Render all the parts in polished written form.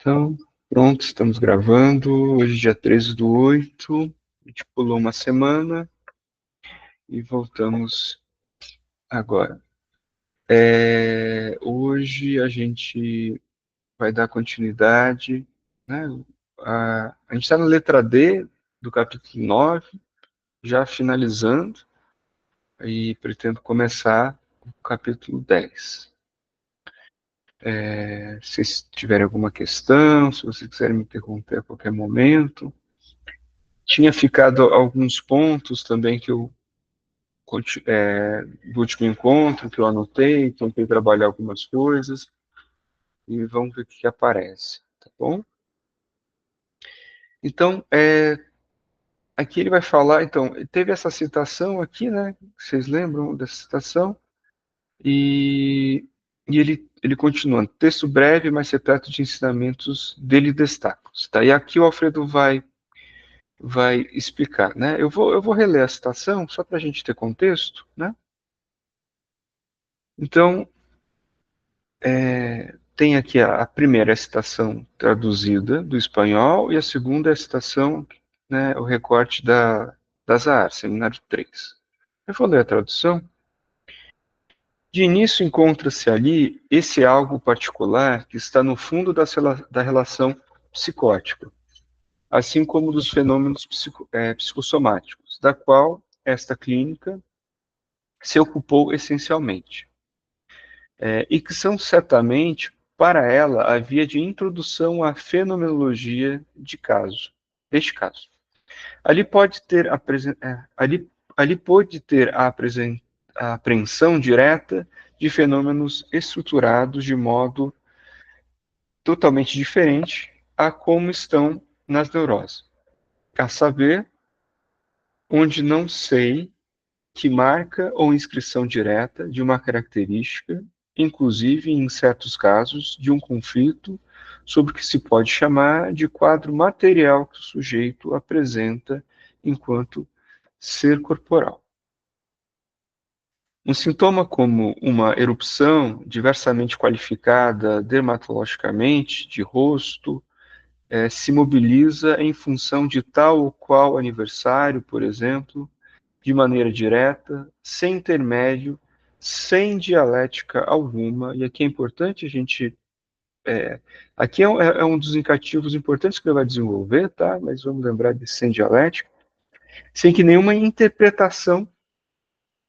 Então, pronto, estamos gravando. Hoje, dia 13/8, a gente pulou uma semana e voltamos agora. Hoje a gente vai dar continuidade, né? A gente está na letra D do capítulo 9, já finalizando, e pretendo começar o capítulo 10. Se vocês tiverem alguma questão, se vocês quiserem me interromper a qualquer momento. Tinha ficado alguns pontos também que eu do último encontro que eu anotei, tentei trabalhar algumas coisas e vamos ver o que aparece, tá bom? Então, aqui ele vai falar, então, teve essa citação aqui, né? Vocês lembram dessa citação? E ele continua, texto breve, mas repleto de ensinamentos dele destacados, tá? E aqui o Alfredo vai explicar, né? Eu vou reler a citação só para a gente ter contexto, né? Então, tem aqui a primeira citação traduzida do espanhol e a segunda é a citação, né, o recorte da Zahar, Seminário 3. Eu vou ler a tradução. De início encontra-se ali esse algo particular que está no fundo da relação psicótica, assim como dos fenômenos psicossomáticos, da qual esta clínica se ocupou essencialmente. E que são certamente, para ela, a via de introdução à fenomenologia deste caso. Ali pode ter ali pode ter a apreensão direta de fenômenos estruturados de modo totalmente diferente a como estão nas neuroses. A saber, onde não sei que marca ou inscrição direta de uma característica, inclusive em certos casos, de um conflito sobre o que se pode chamar de quadro material que o sujeito apresenta enquanto ser corporal. Um sintoma como uma erupção diversamente qualificada dermatologicamente de rosto se mobiliza em função de tal ou qual aniversário, por exemplo, de maneira direta, sem intermédio, sem dialética alguma, e aqui é importante a gente. Aqui é um dos indicativos importantes que ele vai desenvolver, tá? Mas vamos lembrar de sem dialética, sem que nenhuma interpretação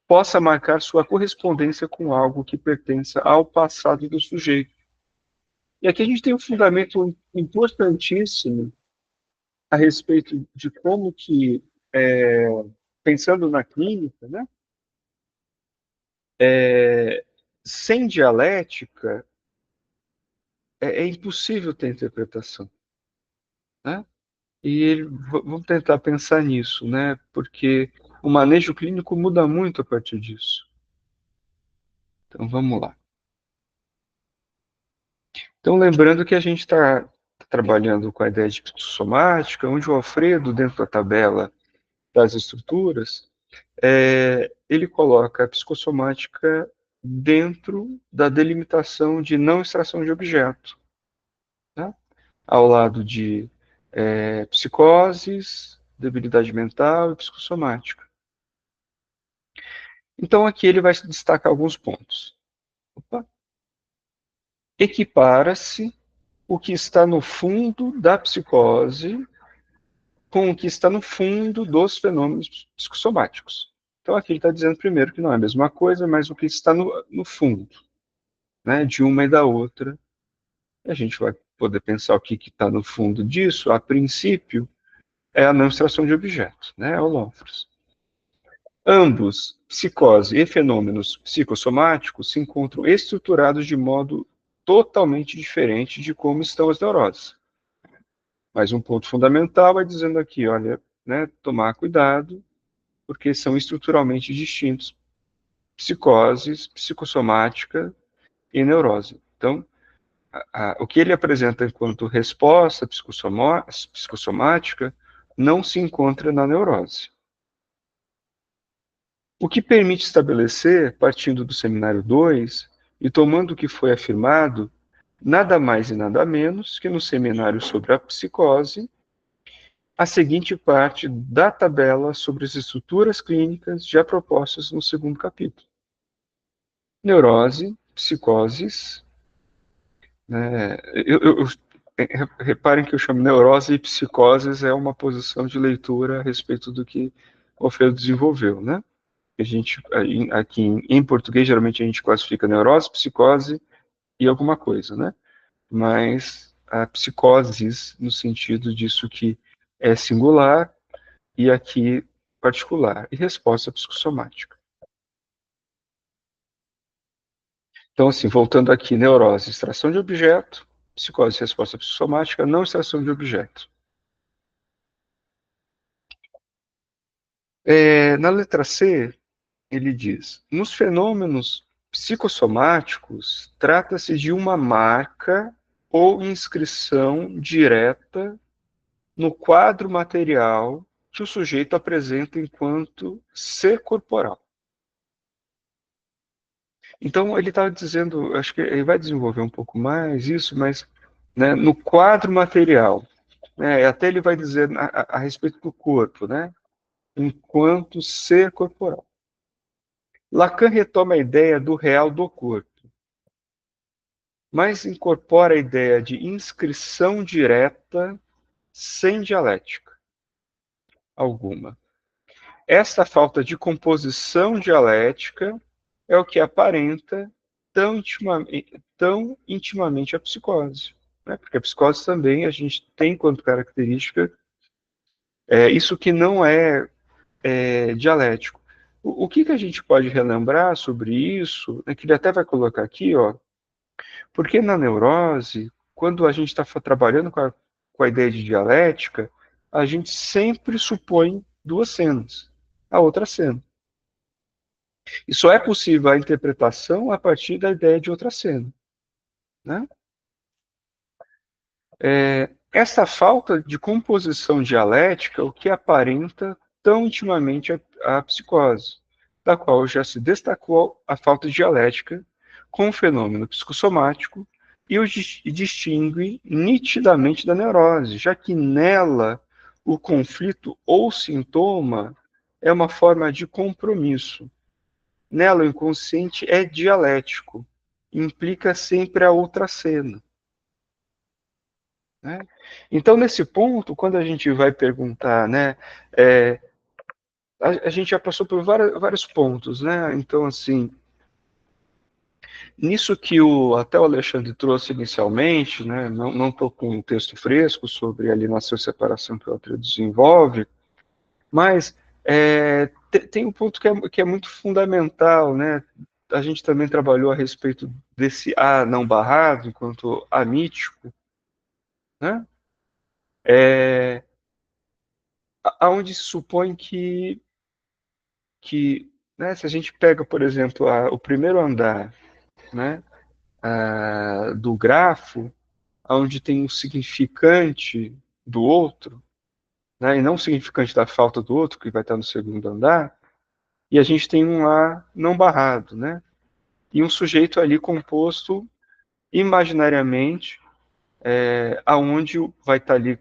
possa marcar sua correspondência com algo que pertença ao passado do sujeito. E aqui a gente tem um fundamento importantíssimo a respeito de como que, pensando na clínica, né? Sem dialética, é impossível ter interpretação, né? Vamos tentar pensar nisso, né? Porque o manejo clínico muda muito a partir disso. Então, vamos lá. Então, lembrando que a gente está trabalhando com a ideia de psicossomática, onde o Alfredo, dentro da tabela das estruturas, ele coloca a psicossomática dentro da delimitação de não extração de objeto, né? Ao lado de psicoses, debilidade mental e psicossomática. Então, aqui ele vai destacar alguns pontos. Equipara-se o que está no fundo da psicose com o que está no fundo dos fenômenos psicossomáticos. Então, aqui ele está dizendo primeiro que não é a mesma coisa, mas o que está no fundo, né, de uma e da outra. A gente vai poder pensar o que está no fundo disso, a princípio, é a não abstração de objetos, né, é o Lofros. Ambos, psicose e fenômenos psicossomáticos, se encontram estruturados de modo totalmente diferente de como estão as neuroses. Mas um ponto fundamental é dizendo aqui, olha, né, tomar cuidado, porque são estruturalmente distintos, psicoses, psicossomática e neurose. Então, o que ele apresenta enquanto resposta psicossomática não se encontra na neurose. O que permite estabelecer, partindo do seminário 2, e tomando o que foi afirmado, nada mais e nada menos que no seminário sobre a psicose, a seguinte parte da tabela sobre as estruturas clínicas já propostas no segundo capítulo. Neurose, psicoses, né? Reparem que eu chamo neurose e psicoses é uma posição de leitura a respeito do que o Alfredo desenvolveu, né? A gente, aqui em português, geralmente a gente classifica neurose, psicose e alguma coisa, né? Mas a psicoses, no sentido disso que é singular e aqui particular, e resposta psicossomática. Então, assim, voltando aqui, neurose, extração de objeto, psicose, resposta psicossomática, não extração de objeto. Na letra C, ele diz: nos fenômenos psicossomáticos, trata-se de uma marca ou inscrição direta no quadro material que o sujeito apresenta enquanto ser corporal. Então, ele está dizendo, acho que ele vai desenvolver um pouco mais isso, mas né, no quadro material, né, até ele vai dizer a respeito do corpo, né, enquanto ser corporal. Lacan retoma a ideia do real do corpo, mas incorpora a ideia de inscrição direta sem dialética alguma. Esta falta de composição dialética é o que aparenta tão intimamente a psicose. Né? Porque a psicose também a gente tem quanto característica isso que não é dialético. O que a gente pode relembrar sobre isso, que ele até vai colocar aqui, ó, porque na neurose, quando a gente está trabalhando com a ideia de dialética, a gente sempre supõe duas cenas, a outra cena. E só é possível a interpretação a partir da ideia de outra cena. Né? Essa falta de composição dialética, o que aparenta tão intimamente a psicose, da qual já se destacou a falta de dialética com o fenômeno psicossomático e o distingue nitidamente da neurose, já que nela o conflito ou sintoma é uma forma de compromisso. Nela, o inconsciente é dialético, implica sempre a outra cena. Né? Então, nesse ponto, quando a gente vai perguntar, né, a gente já passou por vários pontos, né? Então, assim, nisso que até o Alexandre trouxe inicialmente, né, não estou com um texto fresco sobre a alienação e separação que o Alfredo desenvolve, mas tem um ponto que é muito fundamental, né? A gente também trabalhou a respeito desse A não barrado, enquanto A mítico, né? Aonde se supõe que né, se a gente pega, por exemplo, o primeiro andar, né, do grafo, onde tem um significante do outro, né, e não o significante da falta do outro, que vai estar no segundo andar, e a gente tem um A não barrado, né, e um sujeito ali composto imaginariamente, aonde vai estar ali,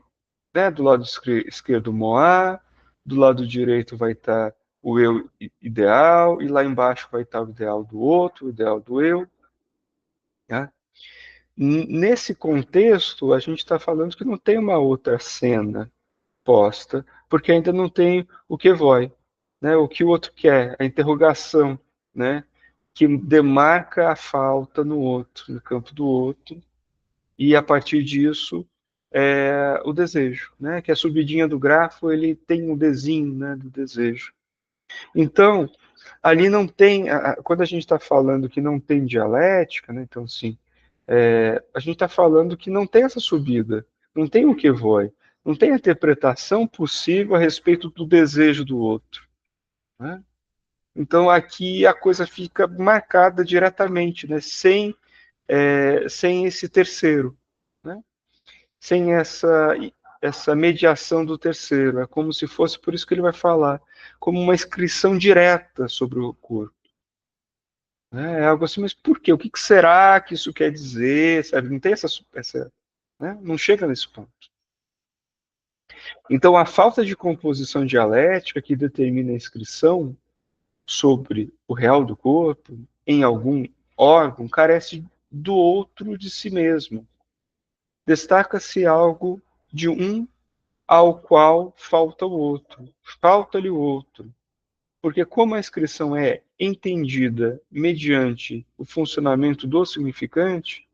né, do lado esquerdo o Moá, do lado direito vai estar o eu ideal, e lá embaixo vai estar o ideal do outro, o ideal do eu. Né? Nesse contexto, a gente está falando que não tem uma outra cena posta, porque ainda não tem o que vai, né? O que o outro quer, a interrogação, né? Que demarca a falta no outro, no campo do outro, e a partir disso o desejo, né? Que a subidinha do grafo ele tem um desenho, né? Do desejo. Então ali não tem, quando a gente está falando que não tem dialética, né? Então assim, a gente está falando que não tem essa subida, não tem o que vai, não tem a interpretação possível a respeito do desejo do outro. Né? Então aqui a coisa fica marcada diretamente, né? Sem esse terceiro. Né? Sem essa mediação do terceiro. É como se fosse, por isso que ele vai falar, como uma inscrição direta sobre o corpo. Né? É algo assim, mas por quê? O que que será que isso quer dizer? Sabe? Não tem né? Não chega nesse ponto. Então, a falta de composição dialética que determina a inscrição sobre o real do corpo em algum órgão carece do outro de si mesmo. Destaca-se algo de um ao qual falta o outro. Falta-lhe o outro. Porque como a inscrição é entendida mediante o funcionamento do significante,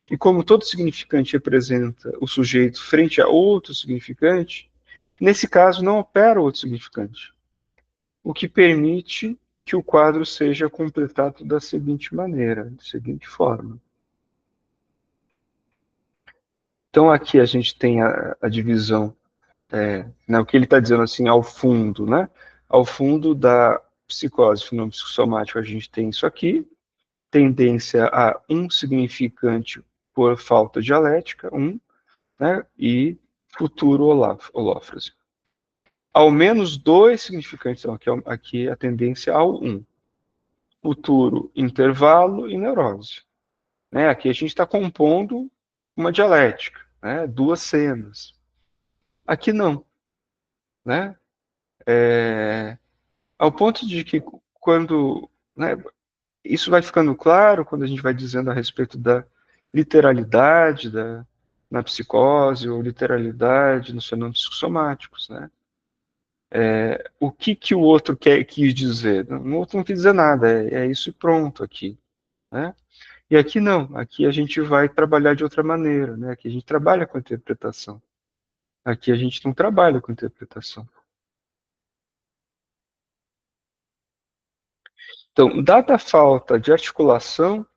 e como todo significante representa o sujeito frente a outro significante, nesse caso não opera outro significante, o que permite que o quadro seja completado da seguinte maneira, da seguinte forma. Então aqui a gente tem a divisão, né, o que ele está dizendo assim, ao fundo, né? Ao fundo da psicose fenômeno psicossomático a gente tem isso aqui, tendência a um significante por falta dialética, né, e futuro holófrase. Ao menos dois significantes, então, aqui a tendência ao futuro intervalo e neurose. Né? Aqui a gente está compondo uma dialética, né? Duas cenas. Aqui não. Né? Ao ponto de que quando, né, isso vai ficando claro quando a gente vai dizendo a respeito da literalidade na psicose ou literalidade nos fenômenos psicossomáticos, né? O que que o outro quis dizer? O outro não quis dizer nada, é isso e pronto aqui, né? E aqui não, aqui a gente vai trabalhar de outra maneira, né? Aqui a gente trabalha com a interpretação. Aqui a gente não trabalha com interpretação. Então, dada a falta de articulação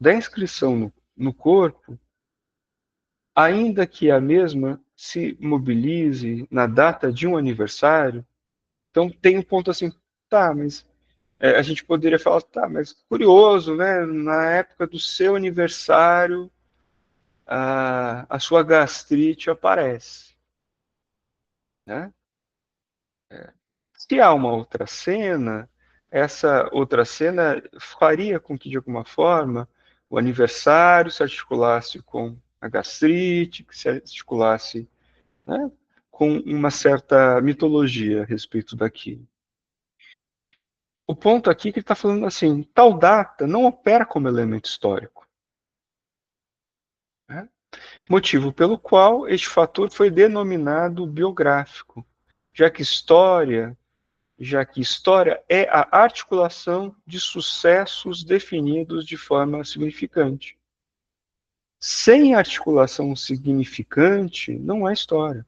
da inscrição no corpo, ainda que a mesma se mobilize na data de um aniversário, então tem um ponto assim, tá, mas a gente poderia falar, tá, mas curioso, né? Na época do seu aniversário, a sua gastrite aparece, né? Se há uma outra cena, essa outra cena faria com que, de alguma forma, o aniversário se articulasse com a gastrite, que se articulasse, né, com uma certa mitologia a respeito daquilo. O ponto aqui é que ele está falando assim, tal data não opera como elemento histórico, né? Motivo pelo qual este fator foi denominado biográfico, já que história é a articulação de sucessos definidos de forma significante. Sem articulação significante, não há história.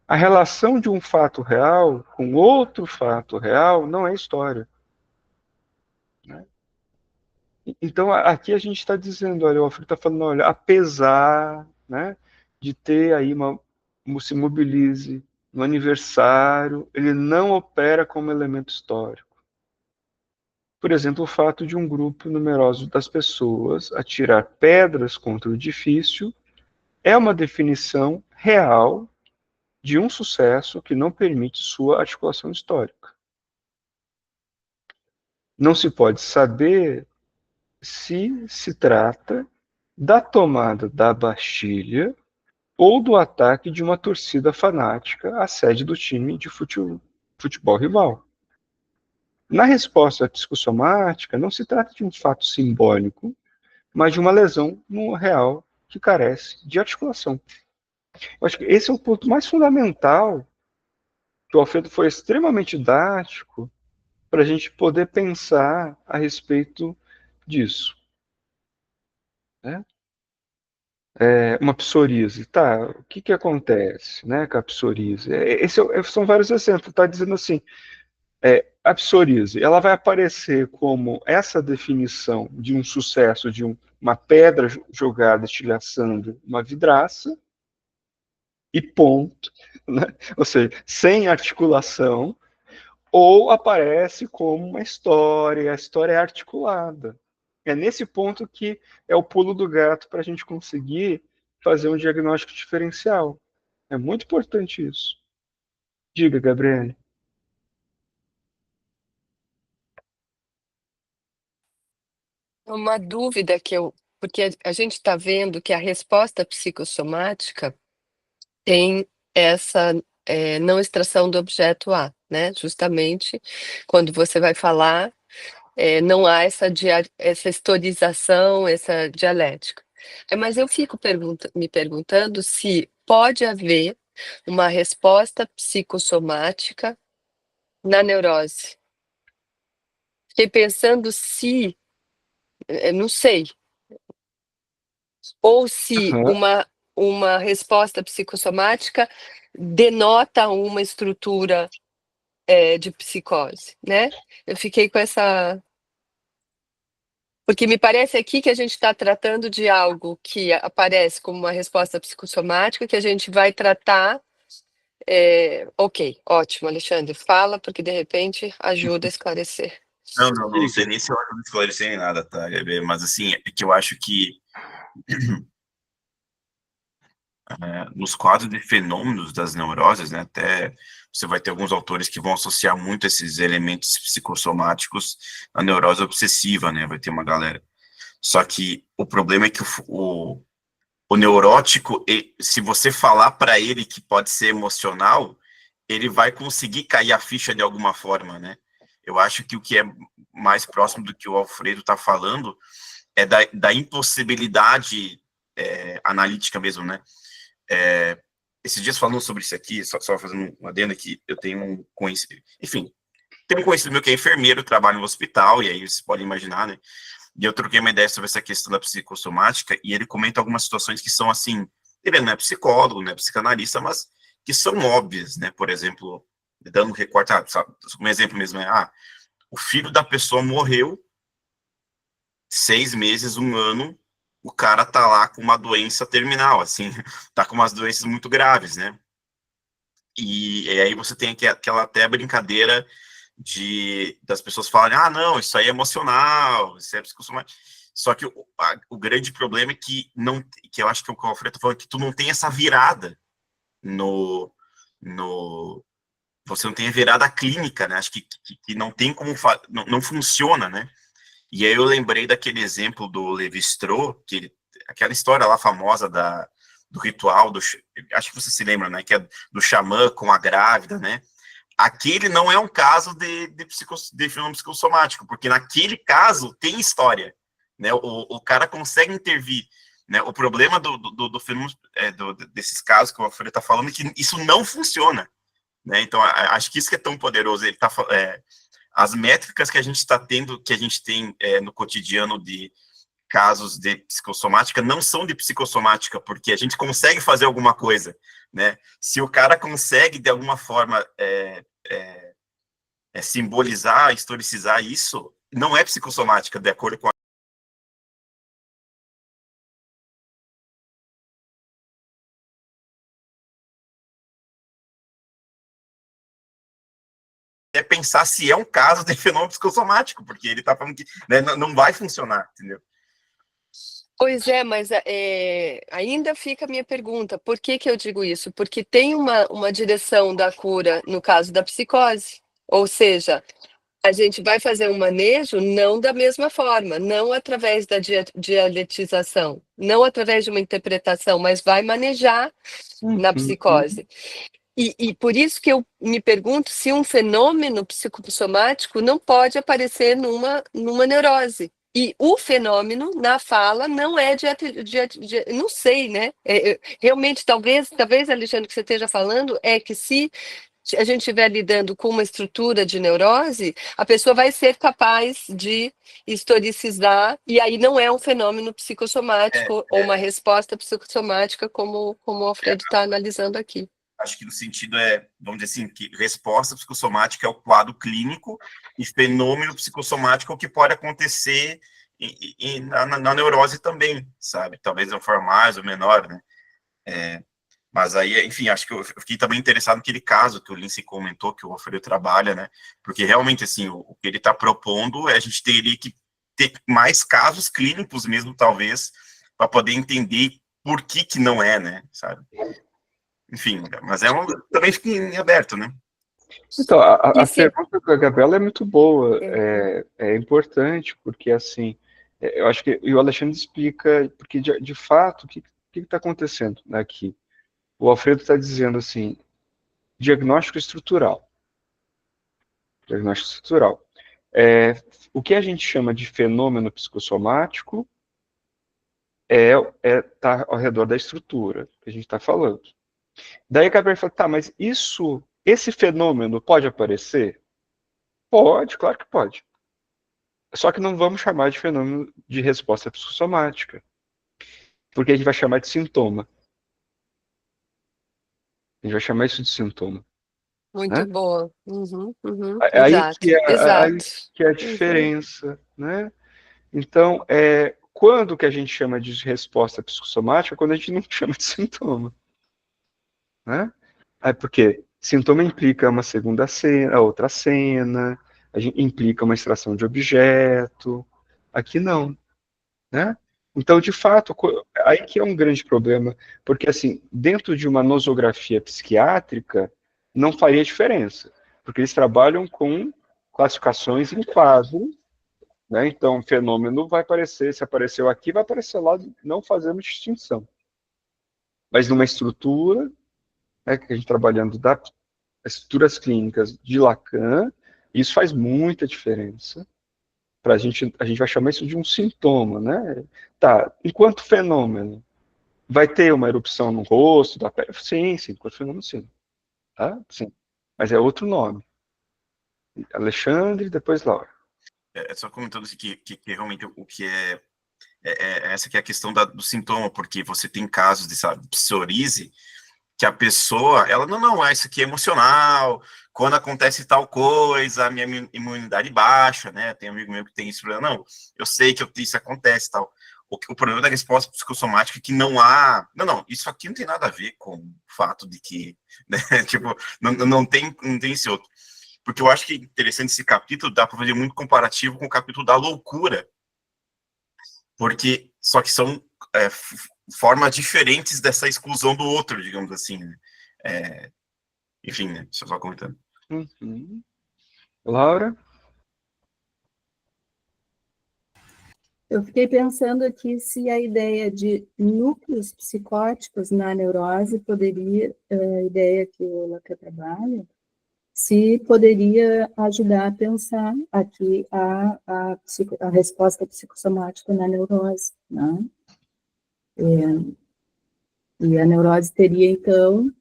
A relação de um fato real com outro fato real não é história. Né? Então, aqui a gente está dizendo, olha, o Alfredo está falando, olha, apesar, né, de ter aí se mobilize no aniversário, ele não opera como elemento histórico. Por exemplo, o fato de um grupo numeroso das pessoas atirar pedras contra o edifício é uma definição real de um sucesso que não permite sua articulação histórica. Não se pode saber se se trata da tomada da Bastilha ou do ataque de uma torcida fanática à sede do time de futebol rival. Na resposta psicossomática, não se trata de um fato simbólico, mas de uma lesão no real que carece de articulação. Eu acho que esse é o ponto mais fundamental que o Alfredo foi extremamente didático para a gente poder pensar a respeito disso. Né? Uma psoríase, tá? O que que acontece, né, com a psoríase? São vários exemplos. Está dizendo assim, a psoríase, ela vai aparecer como essa definição de um sucesso de uma pedra jogada estilhaçando uma vidraça e ponto, né? Ou seja, sem articulação, ou aparece como uma história, a história é articulada. É nesse ponto que é o pulo do gato para a gente conseguir fazer um diagnóstico diferencial. É muito importante isso. Diga, Gabriele. Uma dúvida porque a gente está vendo que a resposta psicossomática tem essa não extração do objeto A, né? Justamente quando você vai falar, não há essa historização, essa dialética. Mas eu fico me perguntando se pode haver uma resposta psicossomática na neurose. Fiquei pensando se, não sei, ou se Aham. uma resposta psicossomática denota uma estrutura de psicose, né? Eu fiquei com essa. Porque me parece aqui que a gente está tratando de algo que aparece como uma resposta psicossomática, que a gente vai tratar. Ok, ótimo, Alexandre, fala, porque de repente ajuda a esclarecer. Não sei nem se eu acho esclarecer nem nada, tá, Gabi? Mas assim, é que eu acho que nos quadros de fenômenos das neuroses, né, até você vai ter alguns autores que vão associar muito esses elementos psicossomáticos à neurose obsessiva, né, vai ter uma galera. Só que o problema é que o neurótico, se você falar para ele que pode ser emocional, ele vai conseguir cair a ficha de alguma forma, né? Eu acho que o que é mais próximo do que o Alfredo está falando é da impossibilidade analítica mesmo, né? Esses dias falando sobre isso aqui, só fazendo uma adenda aqui, eu tenho um conhecido, enfim, tem um conhecido meu que é enfermeiro, trabalha no hospital, e aí você pode imaginar, né? E eu troquei uma ideia sobre essa questão da psicossomática, e ele comenta algumas situações que são assim, ele não é psicólogo, não é psicanalista, mas que são óbvias, né? Por exemplo, dando um recorte, sabe, um exemplo mesmo é, o filho da pessoa morreu, 6 meses, um ano, o cara tá lá com uma doença terminal, assim, tá com umas doenças muito graves, né? E aí você tem aquela até brincadeira das pessoas falarem, não, isso aí é emocional, isso é psicossomático. Só que o grande problema é que não, que eu acho que o Alfredo falou que tu não tem essa virada no você não tem a virada clínica, né? Acho que não tem como não funciona, né? E aí eu lembrei daquele exemplo do Levi-Strauss, aquela história lá famosa do ritual, acho que você se lembra, né? Que é do xamã com a grávida, né? Aquele não é um caso de fenômeno psicossomático, porque naquele caso tem história, né? O cara consegue intervir, né? O problema do fenômeno, desses casos que o Alfredo está falando, é que isso não funciona, né? Então, acho que isso que é tão poderoso. Ele tá, as métricas que a gente está tendo, que a gente tem no cotidiano de casos de psicossomática, não são de psicossomática, porque a gente consegue fazer alguma coisa, né? Se o cara consegue, de alguma forma, simbolizar, historicizar isso, não é psicossomática, de acordo com pensar se é um caso de fenômeno psicossomático, porque ele está falando que, né, não vai funcionar, entendeu? Pois é, mas ainda fica a minha pergunta: por que que eu digo isso? Porque tem uma direção da cura no caso da psicose. Ou seja, a gente vai fazer um manejo não da mesma forma, não através da dialetização, não através de uma interpretação, mas vai manejar na Uhum, uhum. psicose. E por isso que eu me pergunto se um fenômeno psicossomático não pode aparecer numa neurose. E o fenômeno na fala não é não sei, né? Realmente, talvez, Alexandre, o que você esteja falando é que se a gente estiver lidando com uma estrutura de neurose, a pessoa vai ser capaz de historicizar, e aí não é um fenômeno É, psicossomático ou uma resposta psicossomática, como o é, Alfredo está analisando aqui. acho que no sentido vamos dizer assim, que resposta psicossomática é o quadro clínico e fenômeno psicossomático é o que pode acontecer na neurose também, sabe? Talvez de uma forma mais ou menor, né? Mas aí, enfim, acho que eu fiquei também interessado naquele caso que o Lindsay comentou, que o Alfredo trabalha, né? Porque realmente, assim, o que ele está propondo é a gente teria que ter mais casos clínicos mesmo, talvez, para poder entender por que não é, né? Sabe? Enfim, mas também fica em aberto, né? Então, a E se, pergunta da Gabriela é muito boa, é, é importante, porque assim, Eu acho que e o Alexandre explica, porque de fato, o que está acontecendo aqui? O Alfredo está dizendo assim, diagnóstico estrutural. Diagnóstico estrutural. O que a gente chama de fenômeno psicossomático tá ao redor da estrutura que a gente está falando. Daí a Gabriel fala, tá, mas esse fenômeno pode aparecer? Pode, claro que pode. Só que não vamos chamar de fenômeno de resposta psicossomática, porque a gente vai chamar de sintoma. A gente vai chamar isso de sintoma, Muito né? boa. Uhum, uhum, Aí exato, que é, aí exato. que é a Uhum. diferença, né? Então, quando que a gente chama de resposta psicossomática? Quando a gente não chama de sintoma, né? Porque sintoma implica uma segunda cena, outra cena, implica uma extração de objeto. Aqui não, né? Então, de fato, aí que é um grande problema, porque assim, dentro de uma nosografia psiquiátrica, não faria diferença, porque eles trabalham com classificações em quadro, né? Então, o fenômeno vai aparecer, se apareceu aqui, vai aparecer lá, não fazemos distinção. Mas numa estrutura, né, que a gente trabalhando das estruturas clínicas de Lacan, isso faz muita diferença. A gente vai chamar isso de um sintoma, né? Tá, enquanto fenômeno, vai ter uma erupção no rosto, da pele? Sim, sim, enquanto fenômeno, sim. Tá? Sim. Mas é outro nome. Alexandre, depois Laura. Só comentando assim, que realmente o que essa que é a questão do sintoma, porque você tem casos de, sabe, psoríase, que a pessoa, ela, não, isso aqui é emocional, quando acontece tal coisa, a minha imunidade baixa, né, tem um amigo meu que tem isso, não, eu sei que isso acontece, tal. O problema da resposta psicossomática é que não, isso aqui não tem nada a ver com o fato de que, né, tipo, não tem esse outro. Porque eu acho que é interessante esse capítulo, dá para fazer muito comparativo com o capítulo da loucura, porque só que são formas diferentes dessa exclusão do outro, digamos assim, né? Enfim, né? Deixa eu só comentando. Uhum. Laura? Eu fiquei pensando aqui se a ideia de núcleos psicóticos na neurose poderia, a ideia que o Lacan trabalha, se poderia ajudar a pensar aqui a resposta psicossomática na neurose, né? E a neurose teria, então,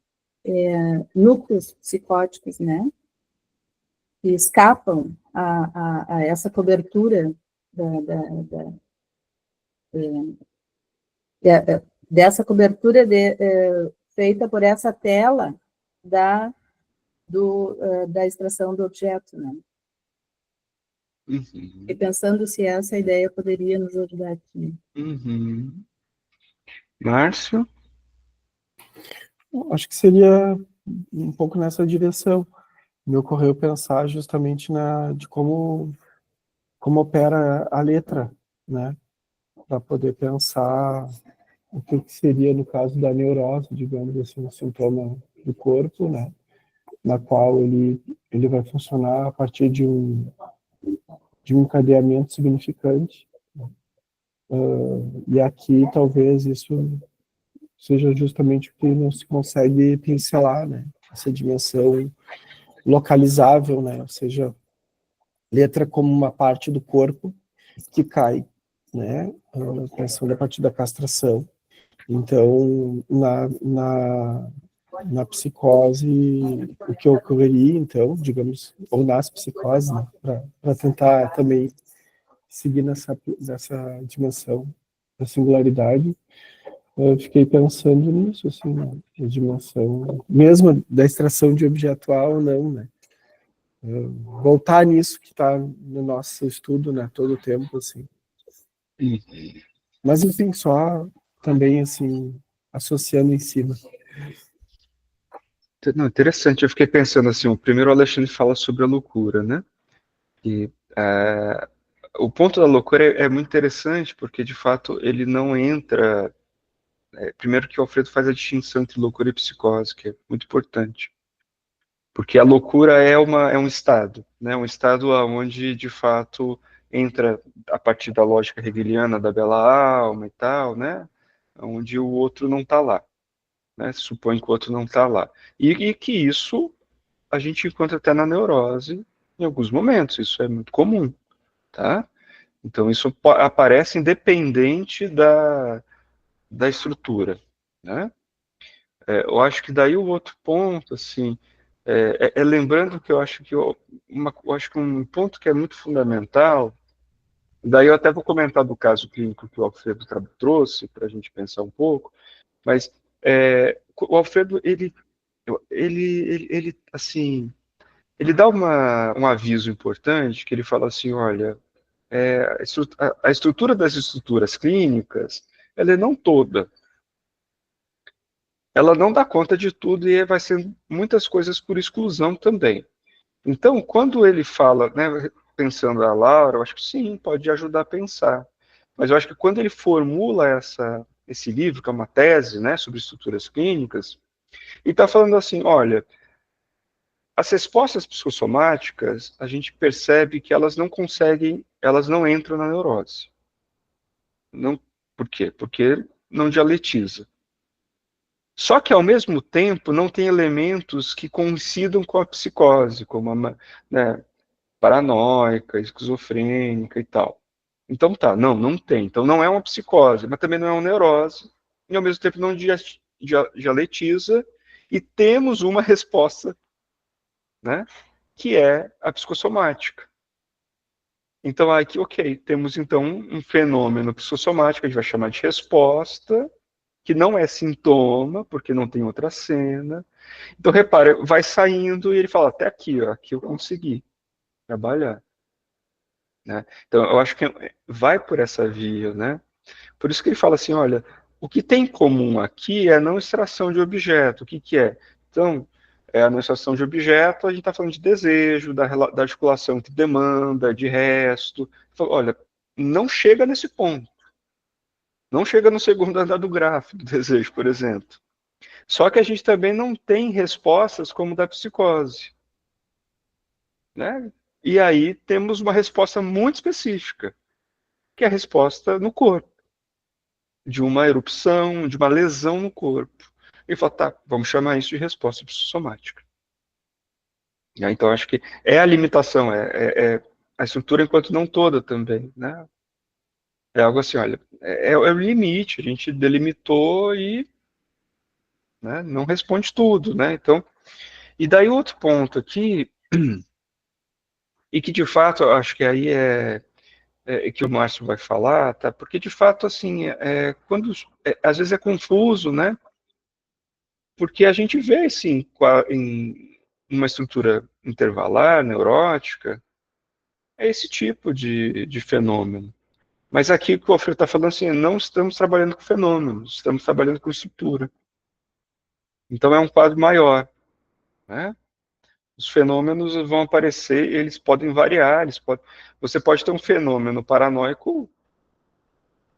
núcleos psicóticos, né? Que escapam a essa cobertura dessa cobertura feita por essa tela da extração do objeto, né? Uhum. E pensando se essa ideia poderia nos ajudar aqui. Uhum. Márcio? Acho que seria um pouco nessa direção. Me ocorreu pensar justamente de como opera a letra, né? Para poder pensar o que seria, no caso da neurose, digamos assim, um sintoma do corpo, né? Na qual ele vai funcionar a partir de um encadeamento significante. E aqui talvez isso seja justamente o que não se consegue pincelar, né? Essa dimensão localizável, né? Ou seja, letra como uma parte do corpo que cai, né? Pensando a partir da castração. Então, na psicose, o que ocorreria, então, digamos, ou nas psicoses, né? Para tentar também seguir nessa dimensão da singularidade, eu fiquei pensando nisso, assim, né? A dimensão, mesmo da extração de objetual ou não, né? Voltar nisso que está no nosso estudo, né, todo o tempo, assim. Mas, enfim, só também, assim, associando em cima. Não, interessante, eu fiquei pensando assim, o primeiro Alexandre fala sobre a loucura, né? E o ponto da loucura é muito interessante, porque de fato ele não entra. Primeiro que o Alfredo faz a distinção entre loucura e psicose, que é muito importante. Porque a loucura é um estado, né? Um estado onde, de fato, entra a partir da lógica hegeliana da bela alma e tal, né? Onde o outro não está lá, né? Supõe que o outro não está lá. E que isso a gente encontra até na neurose em alguns momentos, isso é muito comum, tá? Então isso aparece independente da estrutura, né? Eu acho que daí o outro ponto, assim, lembrando que eu acho que eu acho que um ponto que é muito fundamental, daí eu até vou comentar do caso clínico que o Alfredo trouxe para a gente pensar um pouco, mas o Alfredo ele assim ele dá um aviso importante que ele fala assim, olha, a estrutura das estruturas clínicas, ela é não toda, ela não dá conta de tudo e vai ser muitas coisas por exclusão também. Então, quando ele fala, né, pensando a Laura, eu acho que sim, pode ajudar a pensar. Mas eu acho que quando ele formula esse livro, que é uma tese, né, sobre estruturas clínicas, ele está falando assim, olha, as respostas psicossomáticas, a gente percebe que elas não conseguem, elas não entram na neurose. Não, por quê? Porque não dialetiza. Só que, ao mesmo tempo, não tem elementos que coincidam com a psicose, como a, né, paranoica, esquizofrênica e tal. Então tá, não tem. Então não é uma psicose, mas também não é uma neurose, e ao mesmo tempo não dialetiza, e temos uma resposta, né, que é a psicossomática. Então aqui, ok, temos então um fenômeno psicossomático, a gente vai chamar de resposta, que não é sintoma, porque não tem outra cena. Então, repara, vai saindo e ele fala, até aqui, ó, aqui eu consegui trabalhar. Né? Então, eu acho que vai por essa via, né? Por isso que ele fala assim, olha, o que tem em comum aqui é a não extração de objeto. O que, que é? Então, a não extração de objeto, a gente está falando de desejo, da articulação entre demanda, de resto. Olha, não chega nesse ponto. Não chega no segundo andar do gráfico do desejo, por exemplo. Só que a gente também não tem respostas como da psicose. Né? E aí temos uma resposta muito específica, que é a resposta no corpo, de uma erupção, de uma lesão no corpo. E fala, tá, vamos chamar isso de resposta psicossomática. E aí, então, acho que é a limitação, é a estrutura enquanto não toda também. Né? É algo assim, olha, é o limite, a gente delimitou e, né, não responde tudo. Né? Então, e daí outro ponto aqui, e que de fato, eu acho que aí que o Márcio vai falar, tá? Porque de fato, assim, quando às vezes é confuso, né? Porque a gente vê, assim, em uma estrutura intervalar, neurótica, é esse tipo de fenômeno. Mas aqui o que o Alfredo está falando assim, não estamos trabalhando com fenômenos, estamos trabalhando com estrutura. Então é um quadro maior, né? Os fenômenos vão aparecer, eles podem variar, você pode ter um fenômeno paranoico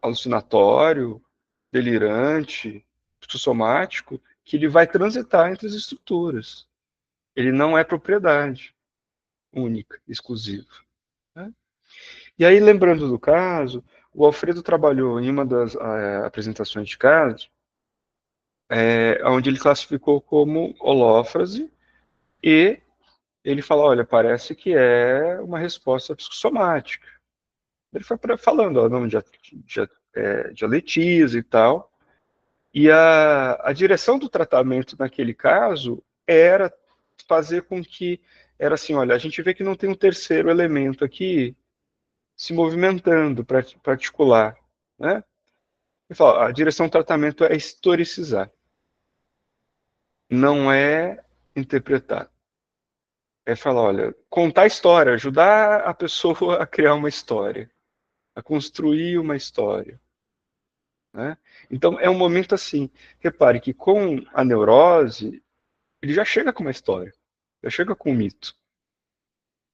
alucinatório, delirante, psicossomático, que ele vai transitar entre as estruturas. Ele não é propriedade única, exclusiva. Né? E aí, lembrando do caso, o Alfredo trabalhou em uma das apresentações de caso, onde ele classificou como holófrase, e ele fala, olha, parece que é uma resposta psicossomática. Ele foi falando, ó, nome de aletiza e tal, e a direção do tratamento naquele caso era fazer com que, era assim, olha, a gente vê que não tem um terceiro elemento aqui se movimentando para articular, né? E fala, a direção do tratamento é historicizar, não é interpretar. É falar, olha, contar a história, ajudar a pessoa a criar uma história, a construir uma história. Né? Então, é um momento assim. Repare que com a neurose, ele já chega com uma história, já chega com um mito.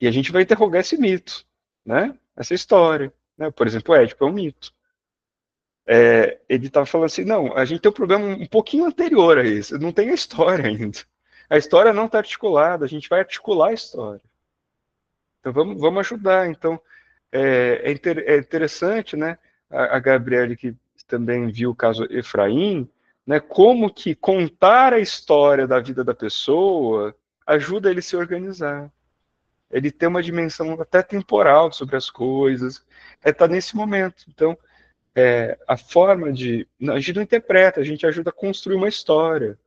E a gente vai interrogar esse mito, né? Essa história. Né? Por exemplo, o Édipo é um mito. Ele estava falando assim, não, a gente tem um problema um pouquinho anterior a isso, não tem a história ainda. A história não está articulada, a gente vai articular a história. Então vamos ajudar. Então, é interessante, né? A Gabriele, que também viu o caso Efraim, né? Como que contar a história da vida da pessoa ajuda ele a se organizar. Ele tem uma dimensão até temporal sobre as coisas. Tá nesse momento. Então, a forma de... A gente não interpreta, a gente ajuda a construir uma história.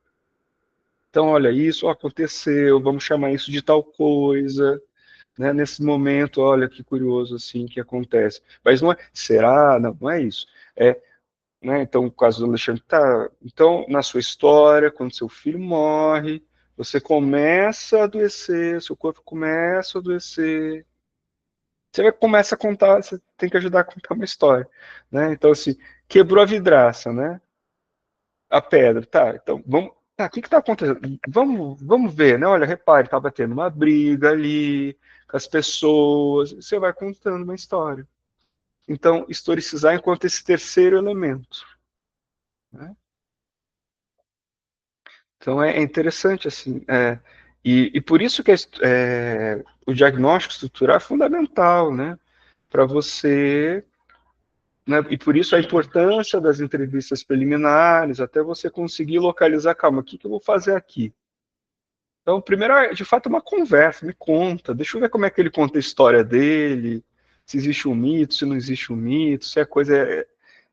Então, olha, isso aconteceu, vamos chamar isso de tal coisa, né? Nesse momento, olha que curioso assim que acontece. Mas não é, será? Não, não é isso. Né? Então, o caso do Alexandre tá. Então, na sua história, quando seu filho morre, você começa a adoecer, seu corpo começa a adoecer. Você começa a contar, você tem que ajudar a contar uma história, né? Então, assim, quebrou a vidraça, né? A pedra, tá? Então, vamos. Tá, o que está acontecendo? Vamos ver, né? Olha, repare, estava tendo uma briga ali com as pessoas. Você vai contando uma história. Então, historicizar enquanto esse terceiro elemento. Né? Então, é interessante, assim. E por isso que o diagnóstico estrutural é fundamental, né? Para você... Né? E por isso a importância das entrevistas preliminares, até você conseguir localizar, calma, o que eu vou fazer aqui? Então, primeiro, de fato, uma conversa, me conta, deixa eu ver como é que ele conta a história dele, se existe um mito, se não existe um mito, se a coisa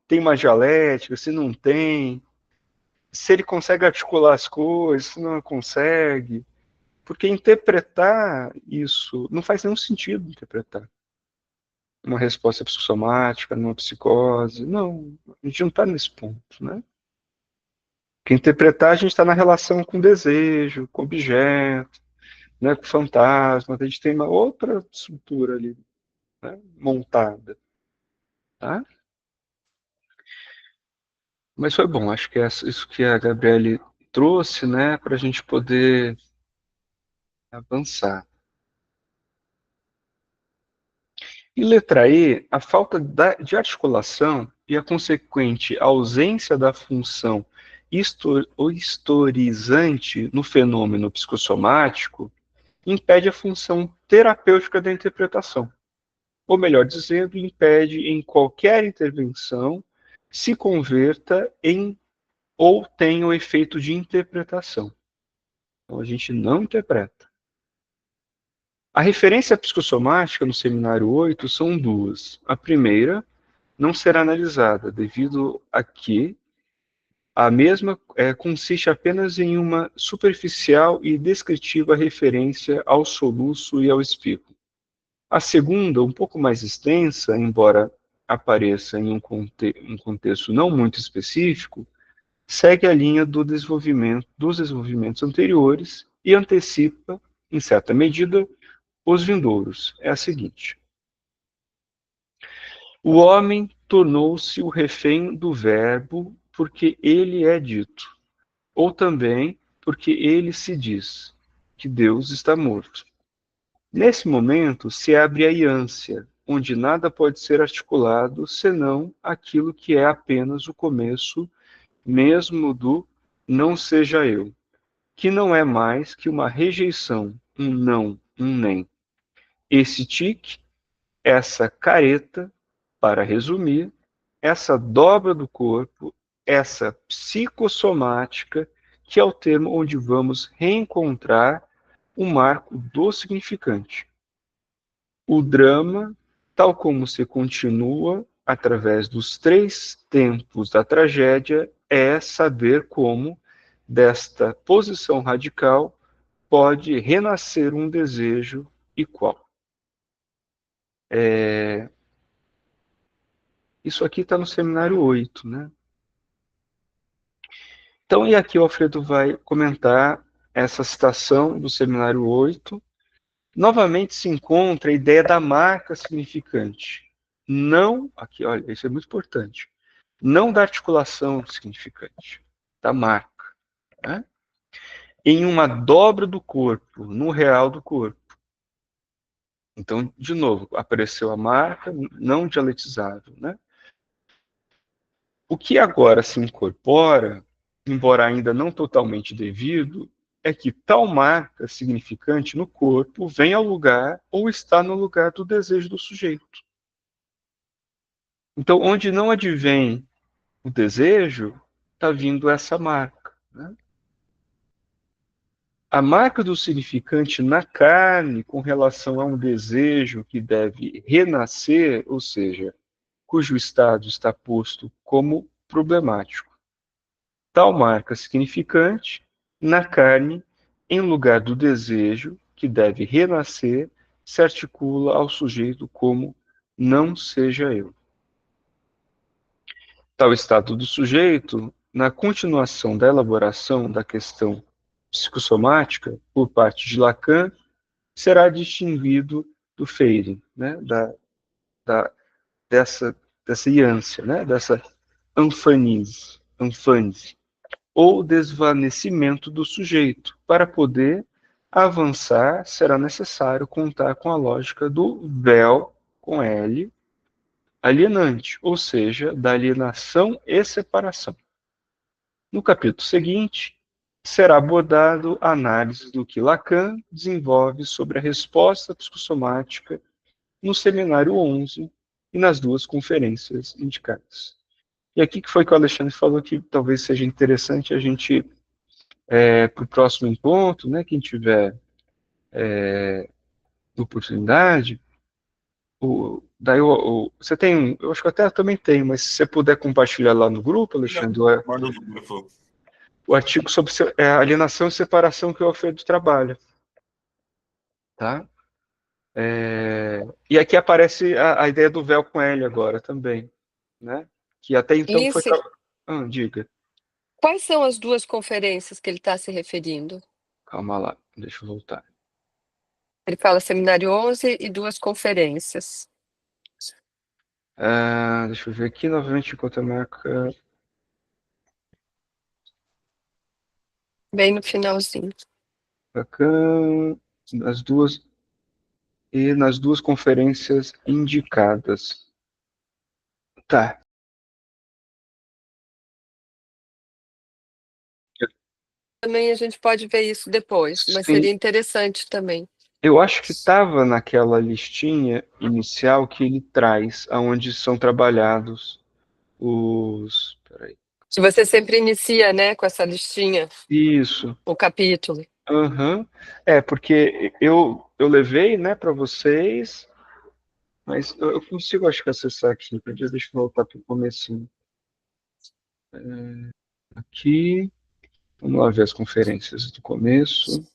tem uma dialética, se não tem, se ele consegue articular as coisas, se não consegue, porque interpretar isso, não faz nenhum sentido interpretar uma resposta psicossomática, numa psicose, não, a gente não está nesse ponto, né? Porque interpretar, a gente está na relação com desejo, com objeto, né, com fantasma, a gente tem uma outra estrutura ali, né, montada. Tá? Mas foi bom, acho que é isso que a Gabriele trouxe, né, para a gente poder avançar. E letra E, a falta de articulação e a consequente ausência da função historizante no fenômeno psicossomático impede a função terapêutica da interpretação. Ou melhor dizendo, impede em qualquer intervenção se converta em ou tenha o efeito de interpretação. Então a gente não interpreta. A referência psicossomática no seminário 8 são duas. A primeira não será analisada, devido a que a mesma consiste apenas em uma superficial e descritiva referência ao soluço e ao espirro. A segunda, um pouco mais extensa, embora apareça em um contexto não muito específico, segue a linha dos desenvolvimentos anteriores e antecipa, em certa medida, os vindouros. É a seguinte: o homem tornou-se o refém do verbo porque ele é dito, ou também porque ele se diz que Deus está morto. Nesse momento se abre a iância, onde nada pode ser articulado senão aquilo que é apenas o começo mesmo do não seja eu, que não é mais que uma rejeição, um não, um nem. Esse tique, essa careta, para resumir, essa dobra do corpo, essa psicossomática, que é o termo onde vamos reencontrar o marco do significante. O drama, tal como se continua através dos três tempos da tragédia, é saber como, desta posição radical, pode renascer um desejo e qual. Isso aqui está no seminário 8, né? Então, e aqui o Alfredo vai comentar essa citação do seminário 8. Novamente se encontra a ideia da marca significante. Não, aqui, olha, isso é muito importante. Não da articulação significante, da marca. Né? Em uma dobra do corpo, no real do corpo. Então, de novo, apareceu a marca não dialetizável. Né? O que agora se incorpora, embora ainda não totalmente devido, é que tal marca significante no corpo vem ao lugar ou está no lugar do desejo do sujeito. Então, onde não advém o desejo, está vindo essa marca, né? A marca do significante na carne com relação a um desejo que deve renascer, ou seja, cujo estado está posto como problemático. Tal marca significante na carne, em lugar do desejo que deve renascer, se articula ao sujeito como não seja eu. Tal estado do sujeito, na continuação da elaboração da questão psicossomática por parte de Lacan, será distinguido do Feiring, né, da, dessa iância, né, dessa anfanise, ou desvanecimento do sujeito. Para poder avançar, será necessário contar com a lógica do véu, com L, alienante, ou seja, da alienação e separação. No capítulo seguinte, será abordado a análise do que Lacan desenvolve sobre a resposta psicossomática no seminário 11 e nas duas conferências indicadas. E aqui que foi que o Alexandre falou que talvez seja interessante a gente, para o próximo encontro, né, quem tiver oportunidade, você tem, eu acho que até também tem, mas se você puder compartilhar lá no grupo, Alexandre, Manda no grupo. o artigo sobre alienação e separação que o Alfredo trabalha. Tá? E aqui aparece a ideia do véu com L agora também, né? Que até então foi... diga. Quais são as duas conferências que ele está se referindo? Calma lá, deixa eu voltar. Ele fala seminário 11 e duas conferências. Deixa eu ver aqui novamente enquanto a marca... Bem no finalzinho. Bacana. Nas duas conferências indicadas. Tá. Também a gente pode ver isso depois, mas Sim. seria interessante também. Eu acho que estava naquela listinha inicial que ele traz, aonde são trabalhados os... Peraí. Se você sempre inicia, né, com essa listinha. Isso. O capítulo. Uhum. Porque eu levei, né, para vocês, mas eu consigo, acho que, acessar aqui. Deixa eu voltar para o comecinho. Aqui, vamos lá ver as conferências do começo.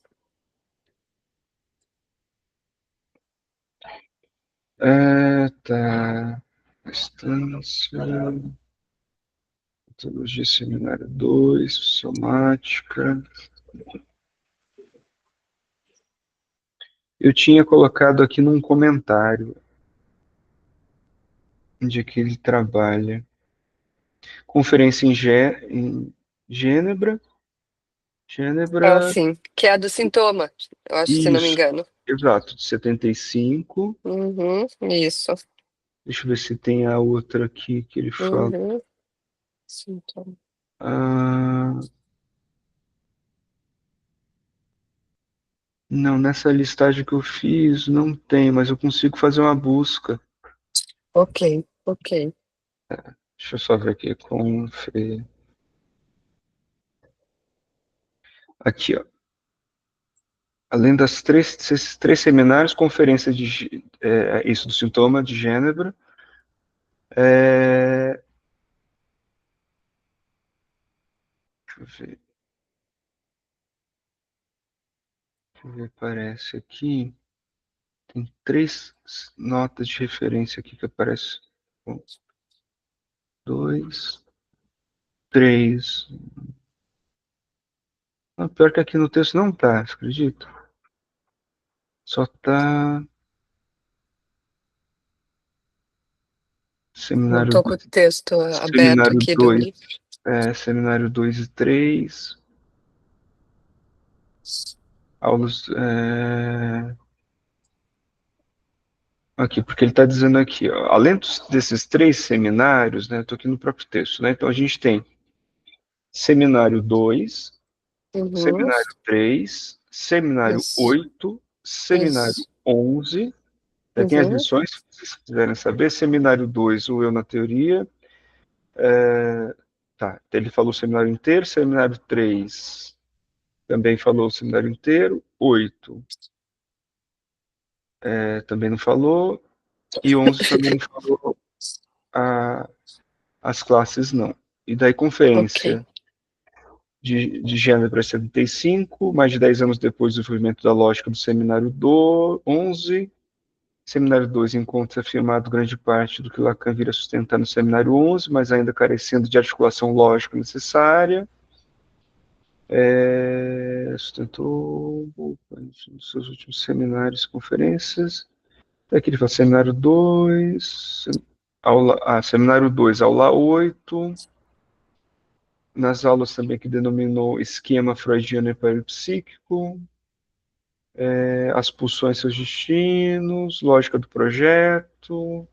Tá. Instância. Patologia Seminário 2, somática. Eu tinha colocado aqui num comentário onde que ele trabalha. Conferência em Gênebra. Sim, que é a do sintoma, eu acho, se não me Isso, engano. exato, de 75. Isso. Deixa eu ver se tem a outra aqui que ele fala. Sintoma. Não, nessa listagem que eu fiz não tem, mas eu consigo fazer uma busca. Ok. Deixa eu só ver aqui. Aqui, ó. Além desses três seminários, conferência de isso do sintoma de Gênebra. Deixa eu ver. Aparece aqui. Tem 3 notas de referência aqui que aparecem. 1, 2, 3. Pior que aqui no texto não tá, você acredita? Só tá Não seminário, estou com o texto aberto seminário aqui 2, seminário 2 e 3. Aulas. Aqui, porque ele está dizendo aqui, ó, além desses 3 seminários, né? Estou aqui no próprio texto, né? Então a gente tem seminário 2, seminário 3, seminário Isso. 8, seminário 11 Tem as Uhum. lições, se vocês quiserem saber. Seminário 2, o Eu na Teoria. Tá, ele falou o seminário inteiro. Seminário 3 também falou o seminário inteiro. 8 também não falou. E 11 também não falou as classes, não. E daí, Ok. conferência de gênero para 75, mais de 10 anos depois do desenvolvimento da lógica do seminário 11. Seminário 2 encontra afirmado grande parte do que Lacan vira sustentar no seminário 11, mas ainda carecendo de articulação lógica necessária. Sustentou nos seus últimos seminários e conferências. Aqui ele fala seminário 2, seminário 2, aula 8. Nas aulas também que denominou esquema freudiano e parapsíquico. As pulsões e seus destinos, lógica do projeto.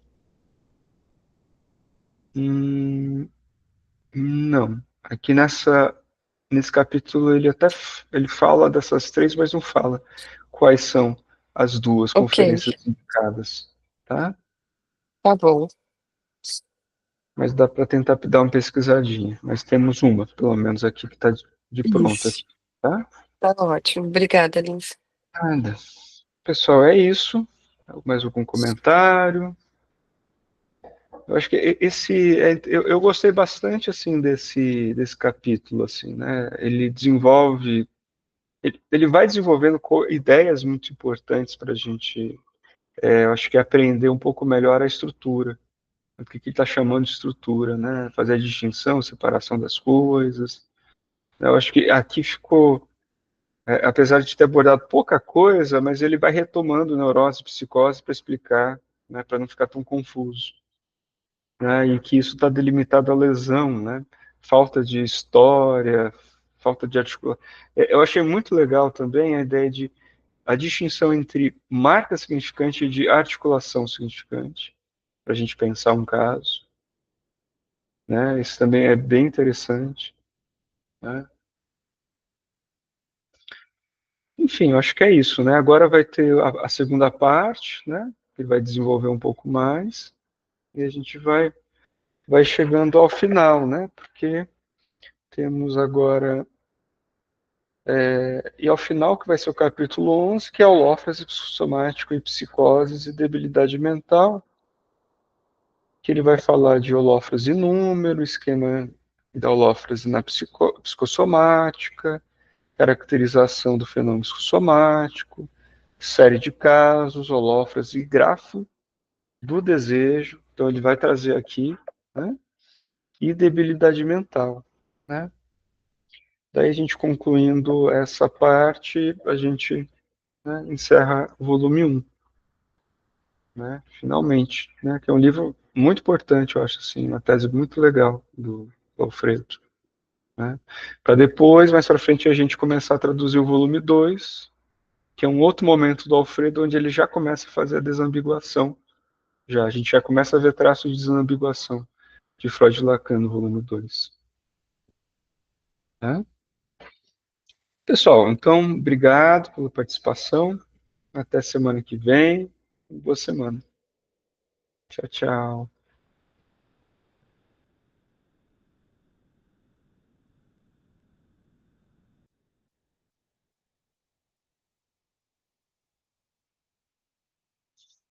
Não. Aqui nesse capítulo ele fala dessas três, mas não fala quais são as duas Ok, conferências indicadas, tá? tá bom. Mas dá para tentar dar uma pesquisadinha. Mas temos uma, pelo menos aqui, que está de pronto Isso. aqui, tá? Tá ótimo. Obrigada, Lins. Nada. Pessoal, é isso. Mais algum comentário? Eu acho que eu gostei bastante assim desse capítulo assim, né? Ele desenvolve, ele vai desenvolvendo ideias muito importantes para a gente, eu acho que aprender um pouco melhor a estrutura, o que ele está chamando de estrutura, né? Fazer a distinção, separação das coisas. Eu acho que aqui ficou, apesar de ter abordado pouca coisa, mas ele vai retomando neurose e psicose para explicar, né? Para não ficar tão confuso. Né, e que isso está delimitado à lesão, né? Falta de história, falta de articulação. Eu achei muito legal também a ideia de a distinção entre marca significante e de articulação significante, para a gente pensar um caso. Né? Isso também é bem interessante. Né? Enfim, eu acho que é isso. Né? Agora vai ter a segunda parte, né? Que vai desenvolver um pouco mais, e a gente vai chegando ao final, né? Porque temos agora e ao final, que vai ser o capítulo 11, que é holófrase psicossomático e psicoses e debilidade mental, que ele vai falar de holófrase número, esquema da holófrase na psicossomática, caracterização do fenômeno psicossomático, série de casos, holófrase e grafo do desejo. Então ele vai trazer aqui, né, e debilidade mental, né? Daí a gente concluindo essa parte, a gente, né, encerra o volume 1, né, finalmente, né, que é um livro muito importante, eu acho, assim, uma tese muito legal do Alfredo. Né, para depois, mais para frente, a gente começar a traduzir o volume 2, que é um outro momento do Alfredo, onde ele já começa a fazer a desambiguação, a gente já começa a ver traços de desambiguação de Freud e Lacan no volume 2. Né? Pessoal, então, obrigado pela participação. Até semana que vem. Boa semana. Tchau, tchau.